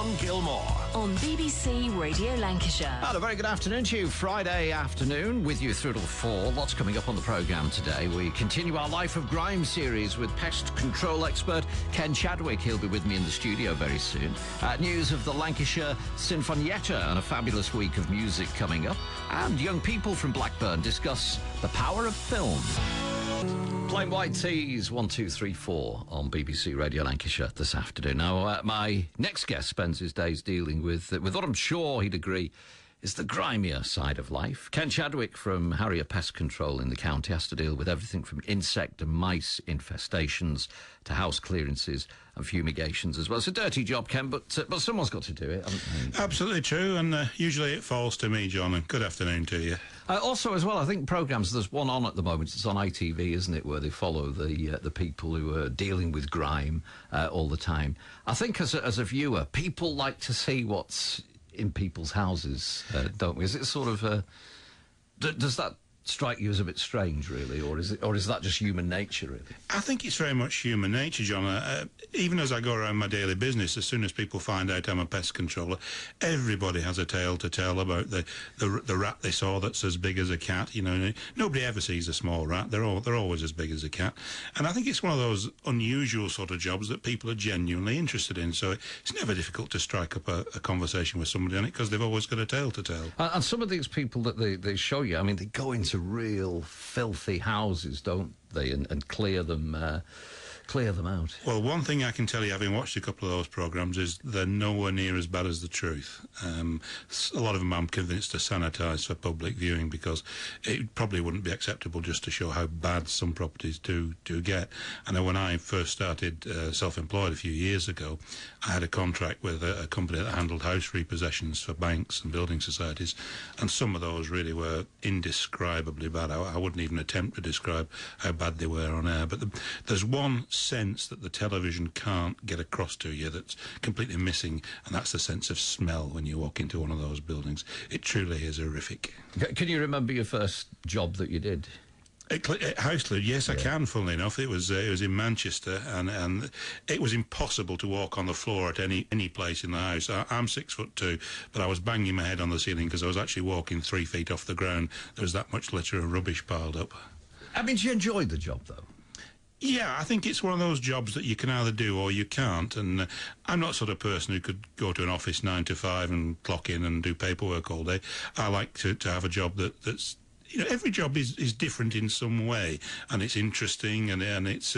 John Gilmore on BBC Radio Lancashire. And a very good afternoon to you. Friday afternoon with you through till 4. Lots coming up on the programme today. We continue our Life of Grime series with pest control expert Ken Chadwick. He'll be with me in the studio very soon. News of the Lancashire Sinfonietta and a fabulous week of music coming up. And young people from Blackburn discuss the power of film. Plain White Tees, 1, 2, 3, 4 on BBC Radio Lancashire this afternoon. Now, my next guest spends his days dealing with what I'm sure he'd agree is the grimier side of life. Ken Chadwick from Harrier Pest Control in the county has to deal with everything from insect and mice infestations to house clearances and fumigations as well. It's a dirty job, Ken, but someone's got to do it, haven't they? Absolutely true, and usually it falls to me, John, and good afternoon to you. Also, as well, I think programmes, there's one on at the moment, it's on ITV, isn't it, where they follow the people who are dealing with grime all the time. I think as a viewer, people like to see what's in people's houses, don't we? Is it sort of does that strike you as a bit strange, really, or is that just human nature, really? I think it's very much human nature, John. Even as I go around my daily business, as soon as people find out I'm a pest controller, everybody has a tale to tell about the rat they saw that's as big as a cat. You know, nobody ever sees a small rat. They're always as big as a cat. And I think it's one of those unusual sort of jobs that people are genuinely interested in. So it's never difficult to strike up a conversation with somebody on it because they've always got a tale to tell. And some of these people that they show you, I mean, they go into real filthy houses, don't they, and clear them out. Well, one thing I can tell you, having watched a couple of those programmes, is they're nowhere near as bad as the truth. A lot of them I'm convinced are sanitised for public viewing because it probably wouldn't be acceptable just to show how bad some properties do get. I know when I first started self-employed a few years ago, I had a contract with a company that handled house repossessions for banks and building societies, and some of those really were indescribably bad. I wouldn't even attempt to describe how bad they were on air, but there's one sense that the television can't get across to you that's completely missing, and that's the sense of smell when you walk into one of those buildings. It truly is horrific. Can you remember your first job that you did? House cleaner, yes, I can, funnily enough. It was in Manchester, and it was impossible to walk on the floor at any place in the house. I'm 6'2", but I was banging my head on the ceiling because I was actually walking 3 feet off the ground. There was that much litter and rubbish piled up. I mean, you enjoyed the job, though? Yeah, I think it's one of those jobs that you can either do or you can't, and I'm not the sort of person who could go to an office 9 to 5 and clock in and do paperwork all day. I like to have a job that's, you know, every job is different in some way, and it's interesting, and it's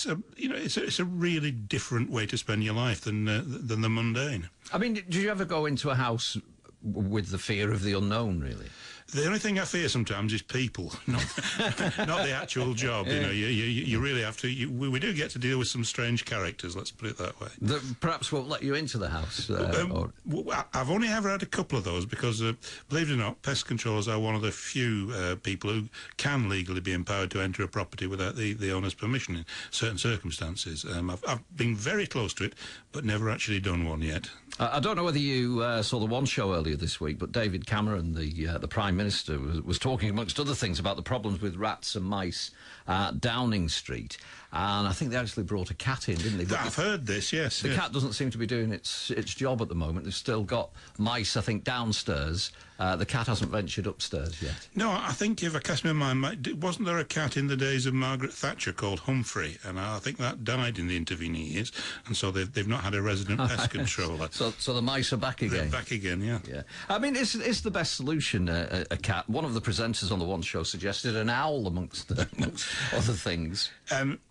a really different way to spend your life than the mundane. I mean, did you ever go into a house with the fear of the unknown, really? The only thing I fear sometimes is people, not the actual job. You know, you really have to. We do get to deal with some strange characters. Let's put it that way. That perhaps won't let you into the house. I've only ever had a couple of those because, believe it or not, pest controllers are one of the few people who can legally be empowered to enter a property without the owner's permission in certain circumstances. I've been very close to it, but never actually done one yet. I don't know whether you saw the One Show earlier this week, but David Cameron, the Prime Minister, was talking, amongst other things, about the problems with rats and mice at Downing Street. And I think they actually brought a cat in, didn't they? But I've heard this, yes. The cat doesn't seem to be doing its job at the moment. They've still got mice, I think, downstairs. The cat hasn't ventured upstairs yet. No, I think, if I cast my mind, wasn't there a cat in the days of Margaret Thatcher called Humphrey? And I think that died in the intervening years, and so they've not had a resident pest controller. So the mice are back again. They're back again, yeah. Yeah. I mean, is the best solution a cat? One of the presenters on the One Show suggested an owl amongst other things.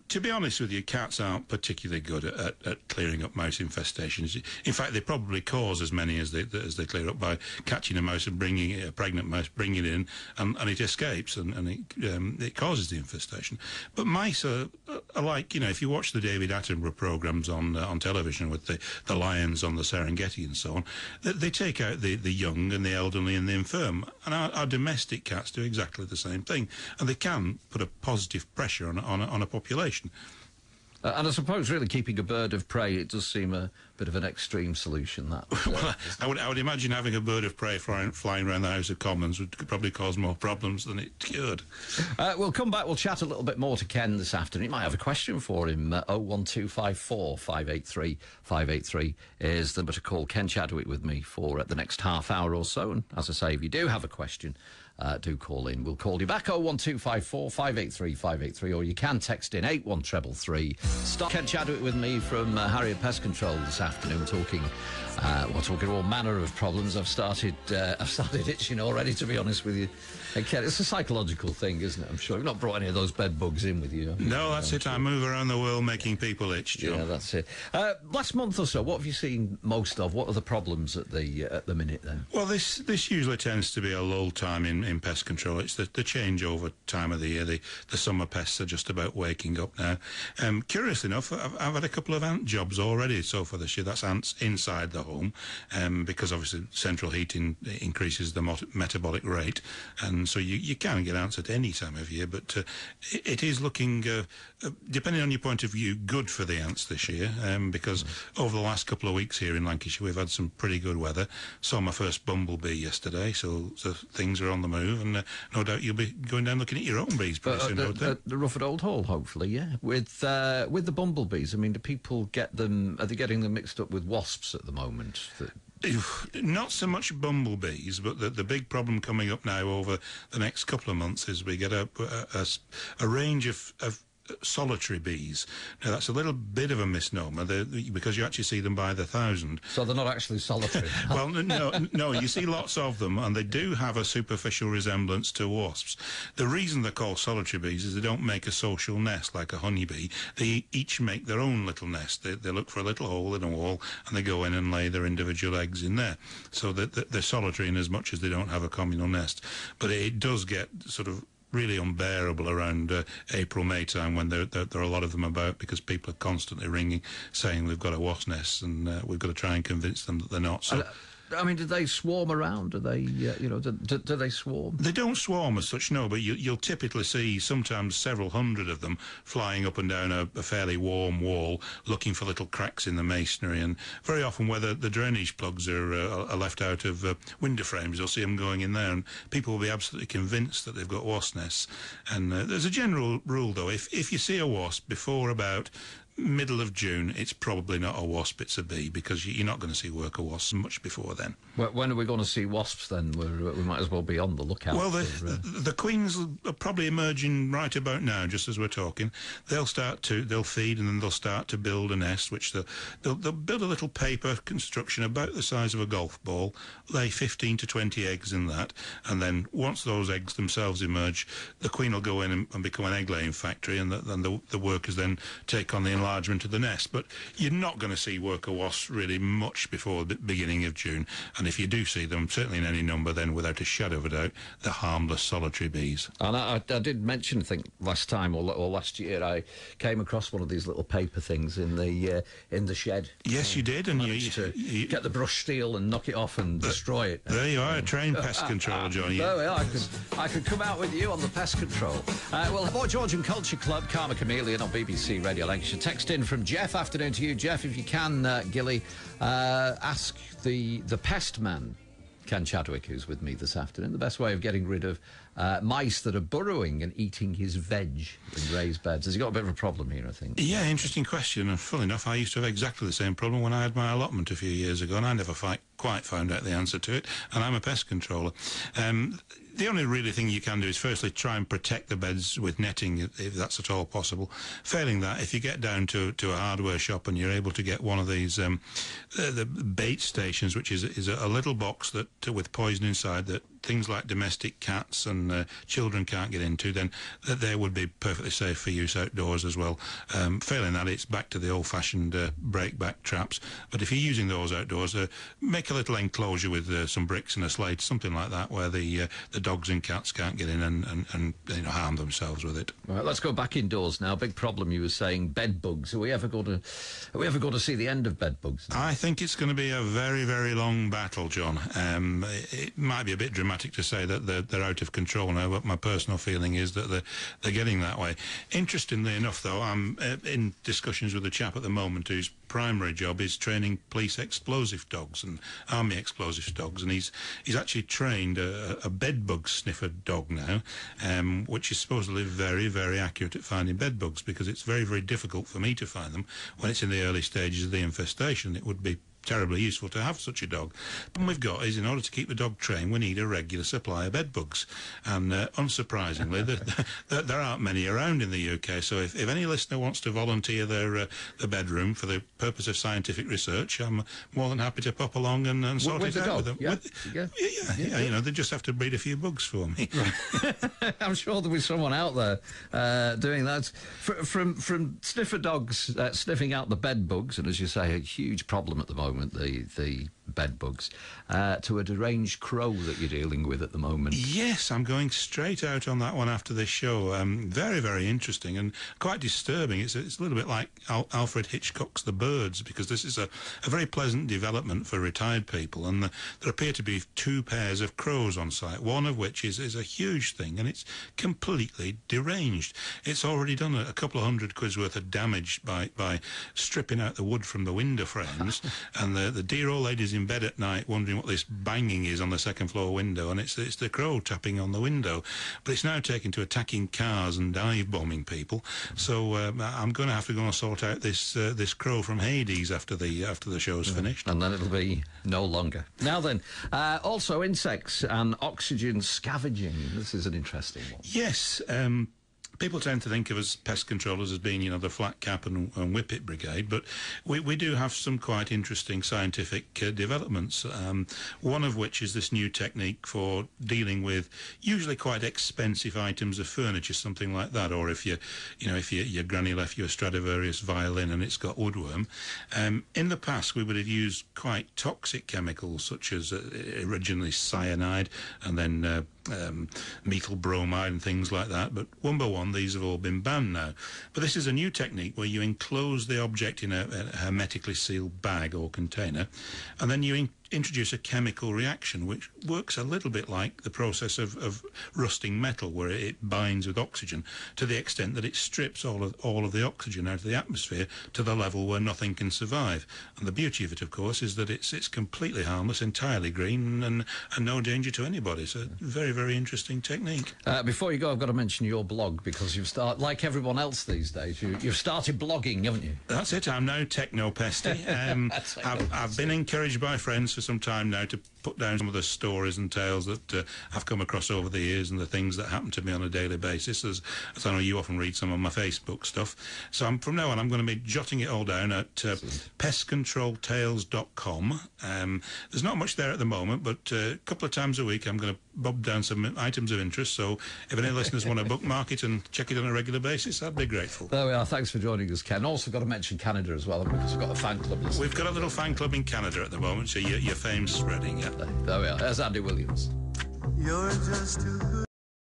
To be honest with you, cats aren't particularly good at clearing up mouse infestations. In fact, they probably cause as many as they clear up by catching a mouse and bringing it, a pregnant mouse, bringing it in, and it escapes, and it causes the infestation. But mice are like, you know, if you watch the David Attenborough programmes on television with the lions on the Serengeti and so on, they take out the young and the elderly and the infirm, and our domestic cats do exactly the same thing, and they can put a positive pressure on a population. And I suppose really keeping a bird of prey, it does seem a bit of an extreme solution, that. Well, I would imagine having a bird of prey flying around the House of Commons would probably cause more problems than it cured. We'll come back, we'll chat a little bit more to Ken this afternoon. You might have a question for him. 01254 583 583 is the number to call. Ken Chadwick with me for the next half hour or so. And as I say, if you do have a question, do call in. We'll call you back 01254 583 583, or you can text in 81333. Start Ken Chadwick with me from Harrier Pest Control this afternoon, talking all manner of problems. I've started itching already, to be honest with you. Hey, Ken, it's a psychological thing, isn't it? I'm sure you've not brought any of those bed bugs in with you. No, that's it. I move around the world making people itch, John. Yeah, that's it. Last month or so, what have you seen most of? What are the problems at the minute then? Well, this usually tends to be a lull time in pest control. It's the changeover time of the year. The summer pests are just about waking up now. Curiously enough, I've had a couple of ant jobs already so far this year. That's ants inside the home, because obviously central heating increases the metabolic rate, and so you can get ants at any time of year. But it is looking, depending on your point of view, good for the ants this year, because over the last couple of weeks here in Lancashire, we've had some pretty good weather. Saw my first bumblebee yesterday, so things are on the move, and no doubt you'll be going down looking at your own bees pretty soon. The Rufford Old Hall, hopefully, yeah. With the bumblebees, I mean, do people get them? Are they getting them mixed up with wasps at the moment? Not so much bumblebees, but the big problem coming up now over the next couple of months is we get a range of solitary bees. Now, that's a little bit of a misnomer because you actually see them by the thousand. So they're not actually solitary? Well, no, you see lots of them, and they do have a superficial resemblance to wasps. The reason they're called solitary bees is they don't make a social nest like a honeybee. They each make their own little nest. They look for a little hole in a wall, and they go in and lay their individual eggs in there. So they're solitary in as much as they don't have a communal nest. But it does get sort of really unbearable around April, May time, when there are a lot of them about, because people are constantly ringing saying we've got a wasp nest, and we've got to try and convince them that they're not. So, I mean, do they swarm around? Do they, do they swarm? They don't swarm as such, no, but you'll typically see sometimes several hundred of them flying up and down a fairly warm wall, looking for little cracks in the masonry, and very often where the drainage plugs are left out of window frames, you'll see them going in there, and people will be absolutely convinced that they've got wasp nests. And there's a general rule, though, if you see a wasp before about middle of June, it's probably not a wasp, it's a bee, because you're not going to see worker wasps much before then. When are we going to see wasps then? We might as well be on the lookout. Well, the queens are probably emerging right about now, just as we're talking. They'll feed, and then they'll start to build a nest, which they'll build a little paper construction about the size of a golf ball, lay 15 to 20 eggs in that, and then once those eggs themselves emerge, the queen will go in and become an egg-laying factory, and the workers then take on the enlargement of the nest. But you're not going to see worker wasps really much before the beginning of June, and if you do see them, certainly in any number, then without a shadow of a doubt, they're harmless solitary bees. And I did mention, I think last time or last year, I came across one of these little paper things in the shed. Yes, you did, and you get the brush steel and knock it off and destroy it. There you are, a trained pest controller, Johnny. There we are. I could come out with you on the pest control. Well, Boy Georgian Culture Club, Karma Chameleon on BBC Radio Lancashire. Text in from Jeff. Afternoon to you, Jeff. If you can, Gilly, ask the pest man, Ken Chadwick, who's with me this afternoon, the best way of getting rid of mice that are burrowing and eating his veg in raised beds. Has he got a bit of a problem here, I think? Yeah, interesting question. And full enough, I used to have exactly the same problem when I had my allotment a few years ago, and I never quite found out the answer to it, and I'm a pest controller. The only really thing you can do is firstly try and protect the beds with netting, if that's at all possible. Failing that, if you get down to a hardware shop and you're able to get one of these the bait stations, which is a little box with poison inside that things like domestic cats and children can't get into, then they would be perfectly safe for use outdoors as well. Failing that, it's back to the old-fashioned break-back traps. But if you're using those outdoors, make a little enclosure with some bricks and a slate, something like that, where the dogs and cats can't get in and harm themselves with it. Right, let's go back indoors now. Big problem, you were saying, bed bugs. Are we ever going to see the end of bed bugs? I think it's going to be a very, very long battle, John. It might be a bit dramatic dramatic to say that they're out of control now, but my personal feeling is that they're getting that way. Interestingly enough, though, I'm in discussions with a chap at the moment whose primary job is training police explosive dogs and army explosive dogs, and he's actually trained a bed bug sniffer dog now, which is supposedly very, very accurate at finding bed bugs, because it's very, very difficult for me to find them when it's in the early stages of the infestation. It would be terribly useful to have such a dog. The problem we've got is, in order to keep the dog trained, we need a regular supply of bed bugs, and unsurprisingly there aren't many around in the UK. So if any listener wants to volunteer their bedroom for the purpose of scientific research, I'm more than happy to pop along and sort it out with them. Yeah, you know, they just have to breed a few bugs for me. Right. I'm sure there'll be someone out there doing that. From sniffer dogs sniffing out the bed bugs, and as you say, a huge problem at the moment, the bed bugs, to a deranged crow that you're dealing with at the moment. Yes, I'm going straight out on that one after this show. Very, very interesting and quite disturbing. It's a little bit like Alfred Hitchcock's The Birds, because this is a very pleasant development for retired people, and there appear to be 2 pairs of crows on site, one of which is a huge thing, and it's completely deranged. It's already done a couple of £100 worth of damage by stripping out the wood from the window frames, and the dear old lady's in bed at night wondering what this banging is on the second floor window, and it's the crow tapping on the window. But it's now taken to attacking cars and dive bombing people. So I'm going to have to go and sort out this crow from Hades after the show's finished, and then it'll be no longer. Now then, also insects and oxygen scavenging. This is an interesting one. Yes. People tend to think of us pest controllers as being, you know, the flat cap and whippet brigade, but we do have some quite interesting scientific developments. One of which is this new technique for dealing with usually quite expensive items of furniture, something like that, or if your granny left you a Stradivarius violin and it's got woodworm. In the past, we would have used quite toxic chemicals, such as originally cyanide and then methyl bromide and things like that, but one by one these have all been banned now. But this is a new technique where you enclose the object in a hermetically sealed bag or container, and then you introduce a chemical reaction which works a little bit like the process of rusting metal, where it binds with oxygen to the extent that it strips all of the oxygen out of the atmosphere to the level where nothing can survive. And the beauty of it, of course, is that it's completely harmless, entirely green, and no danger to anybody. So very, very interesting technique. Before you go, I've got to mention your blog, because you've started, like everyone else these days, you've started blogging, haven't you? That's it. I'm now techno-pesty. I've been encouraged by friends for some time now to put down some of the stories and tales that I've come across over the years, and the things that happen to me on a daily basis, as I know you often read some of my Facebook stuff. So from now on I'm going to be jotting it all down at pestcontroltales.com. There's not much there at the moment, but a couple of times a week I'm going to bob down some items of interest, so if any listeners want to bookmark it and check it on a regular basis, I'd be grateful. There we are. Thanks for joining us, Ken. Also got to mention Canada as well, because we've got a fan club listening. We've got a little fan club in Canada at the moment, so your fame's spreading, yeah. There we are. There's Andy Williams. You're just too good.